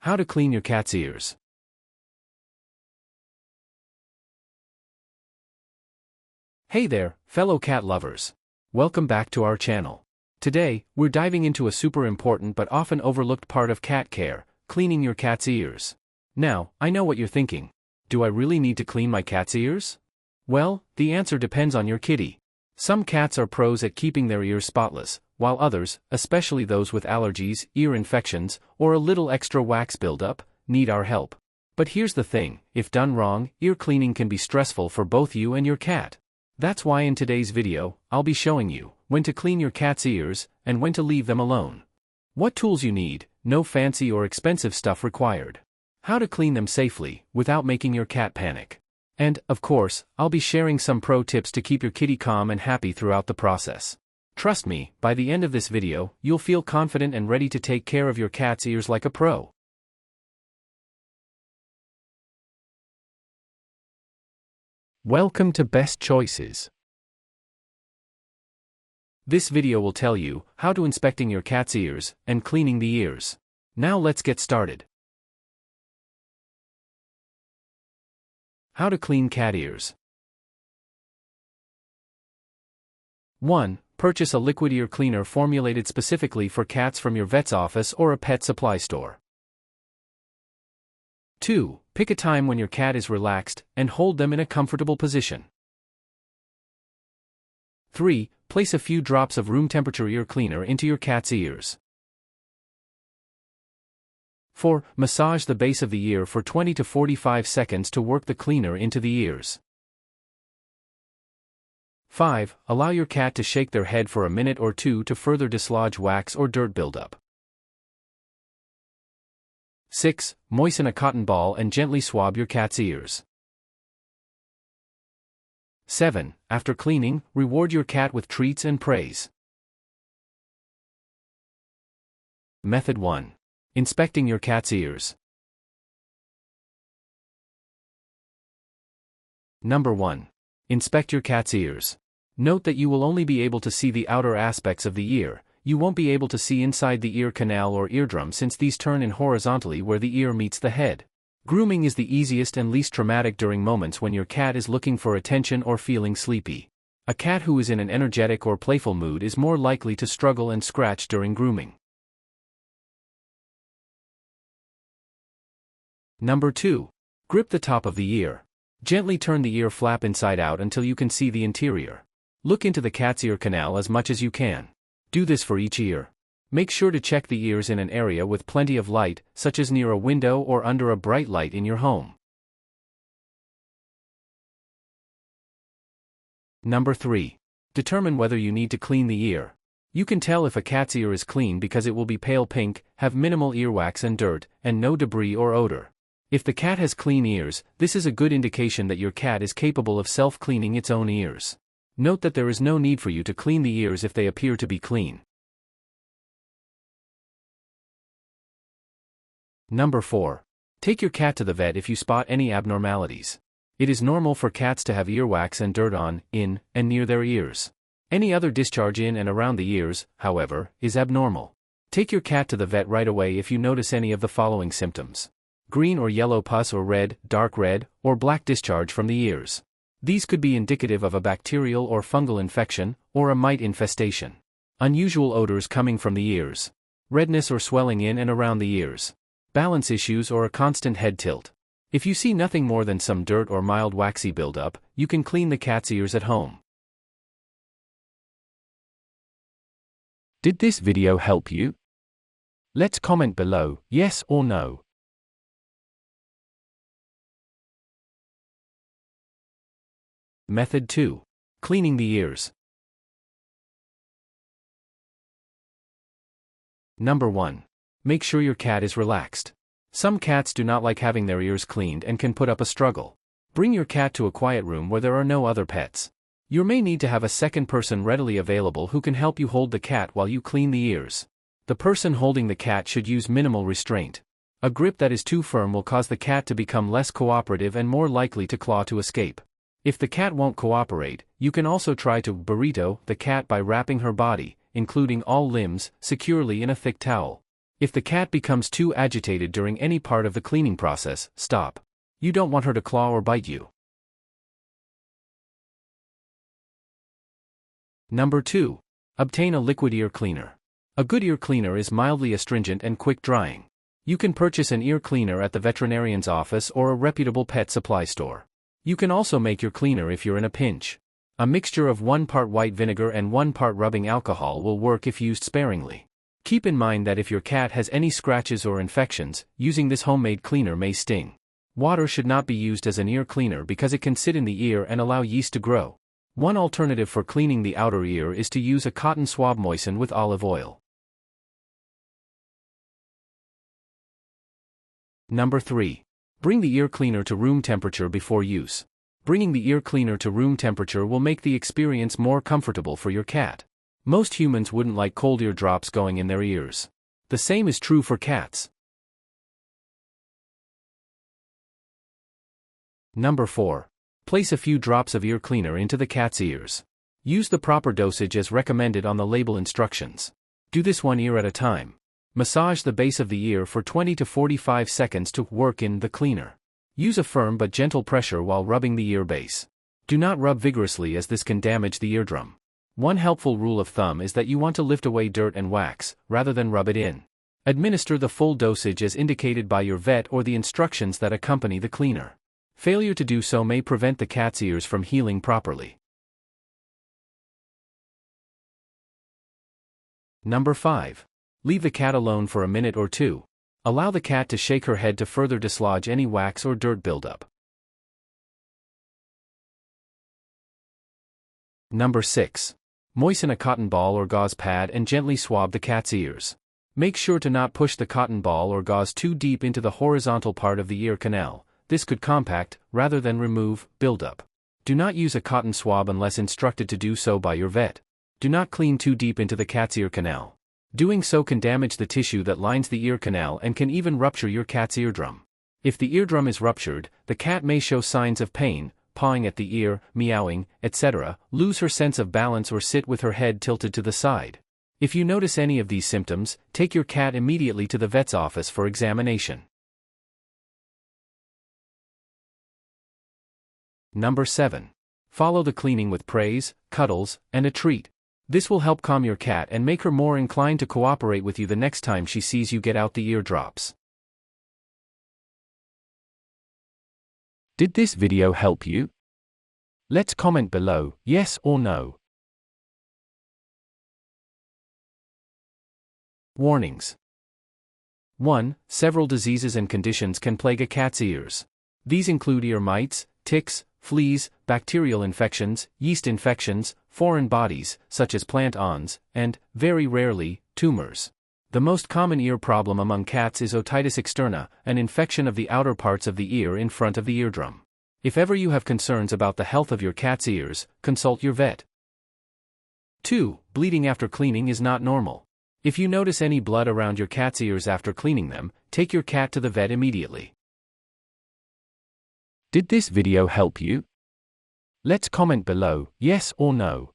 How to clean your cat's ears. Hey there, fellow cat lovers. Welcome back to our channel. Today, we're diving into a super important but often overlooked part of cat care, cleaning your cat's ears. Now, I know what you're thinking. Do I really need to clean my cat's ears? Well, the answer depends on your kitty. Some cats are pros at keeping their ears spotless, while others, especially those with allergies, ear infections, or a little extra wax buildup, need our help. But here's the thing, if done wrong, ear cleaning can be stressful for both you and your cat. That's why in today's video, I'll be showing you when to clean your cat's ears and when to leave them alone. What tools you need, no fancy or expensive stuff required. How to clean them safely, without making your cat panic. And, of course, I'll be sharing some pro tips to keep your kitty calm and happy throughout the process. Trust me, by the end of this video, you'll feel confident and ready to take care of your cat's ears like a pro. Welcome to Best Choices. This video will tell you how to inspecting your cat's ears and cleaning the ears. Now let's get started. How to clean cat ears. 1. Purchase a liquid ear cleaner formulated specifically for cats from your vet's office or a pet supply store. 2. Pick a time when your cat is relaxed and hold them in a comfortable position. 3. Place a few drops of room temperature ear cleaner into your cat's ears. 4. Massage the base of the ear for 20 to 45 seconds to work the cleaner into the ears. 5. Allow your cat to shake their head for a minute or two to further dislodge wax or dirt buildup. 6. Moisten a cotton ball and gently swab your cat's ears. 7. After cleaning, reward your cat with treats and praise. Method 1. Inspecting your cat's ears. Number 1. Inspect your cat's ears. Note that you will only be able to see the outer aspects of the ear. You won't be able to see inside the ear canal or eardrum since these turn in horizontally where the ear meets the head. Grooming is the easiest and least traumatic during moments when your cat is looking for attention or feeling sleepy. A cat who is in an energetic or playful mood is more likely to struggle and scratch during grooming. Number 2. Grip the top of the ear. Gently turn the ear flap inside out until you can see the interior. Look into the cat's ear canal as much as you can. Do this for each ear. Make sure to check the ears in an area with plenty of light, such as near a window or under a bright light in your home. Number 3. Determine whether you need to clean the ear. You can tell if a cat's ear is clean because it will be pale pink, have minimal earwax and dirt, and no debris or odor. If the cat has clean ears, this is a good indication that your cat is capable of self-cleaning its own ears. Note that there is no need for you to clean the ears if they appear to be clean. Number 4. Take your cat to the vet if you spot any abnormalities. It is normal for cats to have earwax and dirt on, in, and near their ears. Any other discharge in and around the ears, however, is abnormal. Take your cat to the vet right away if you notice any of the following symptoms. Green or yellow pus or red, dark red, or black discharge from the ears. These could be indicative of a bacterial or fungal infection, or a mite infestation. Unusual odors coming from the ears. Redness or swelling in and around the ears. Balance issues or a constant head tilt. If you see nothing more than some dirt or mild waxy buildup, you can clean the cat's ears at home. Did this video help you? Let's comment below, yes or no. Method 2. Cleaning the ears. Number 1. Make sure your cat is relaxed. Some cats do not like having their ears cleaned and can put up a struggle. Bring your cat to a quiet room where there are no other pets. You may need to have a second person readily available who can help you hold the cat while you clean the ears. The person holding the cat should use minimal restraint. A grip that is too firm will cause the cat to become less cooperative and more likely to claw to escape. If the cat won't cooperate, you can also try to burrito the cat by wrapping her body, including all limbs, securely in a thick towel. If the cat becomes too agitated during any part of the cleaning process, stop. You don't want her to claw or bite you. Number 2. Obtain a liquid ear cleaner. A good ear cleaner is mildly astringent and quick drying. You can purchase an ear cleaner at the veterinarian's office or a reputable pet supply store. You can also make your cleaner if you're in a pinch. A mixture of 1 part white vinegar and 1 part rubbing alcohol will work if used sparingly. Keep in mind that if your cat has any scratches or infections, using this homemade cleaner may sting. Water should not be used as an ear cleaner because it can sit in the ear and allow yeast to grow. One alternative for cleaning the outer ear is to use a cotton swab moistened with olive oil. Number 3. Bring the ear cleaner to room temperature before use. Bringing the ear cleaner to room temperature will make the experience more comfortable for your cat. Most humans wouldn't like cold ear drops going in their ears. The same is true for cats. Number 4. Place a few drops of ear cleaner into the cat's ears. Use the proper dosage as recommended on the label instructions. Do this 1 ear at a time. Massage the base of the ear for 20 to 45 seconds to work in the cleaner. Use a firm but gentle pressure while rubbing the ear base. Do not rub vigorously as this can damage the eardrum. One helpful rule of thumb is that you want to lift away dirt and wax, rather than rub it in. Administer the full dosage as indicated by your vet or the instructions that accompany the cleaner. Failure to do so may prevent the cat's ears from healing properly. Number 5. Leave the cat alone for a minute or 2. Allow the cat to shake her head to further dislodge any wax or dirt buildup. Number 6. Moisten a cotton ball or gauze pad and gently swab the cat's ears. Make sure to not push the cotton ball or gauze too deep into the horizontal part of the ear canal. This could compact, rather than remove, buildup. Do not use a cotton swab unless instructed to do so by your vet. Do not clean too deep into the cat's ear canal. Doing so can damage the tissue that lines the ear canal and can even rupture your cat's eardrum. If the eardrum is ruptured, the cat may show signs of pain, pawing at the ear, meowing, etc., lose her sense of balance or sit with her head tilted to the side. If you notice any of these symptoms, take your cat immediately to the vet's office for examination. Number 7. Follow the cleaning with praise, cuddles, and a treat. This will help calm your cat and make her more inclined to cooperate with you the next time she sees you get out the ear drops. Did this video help you? Let's comment below, yes or no. Warnings. 1. Several diseases and conditions can plague a cat's ears. These include ear mites, ticks, fleas, bacterial infections, yeast infections, foreign bodies, such as plant-ons, and, very rarely, tumors. The most common ear problem among cats is otitis externa, an infection of the outer parts of the ear in front of the eardrum. If ever you have concerns about the health of your cat's ears, consult your vet. 2. Bleeding after cleaning is not normal. If you notice any blood around your cat's ears after cleaning them, take your cat to the vet immediately. Did this video help you? Let's comment below, yes or no.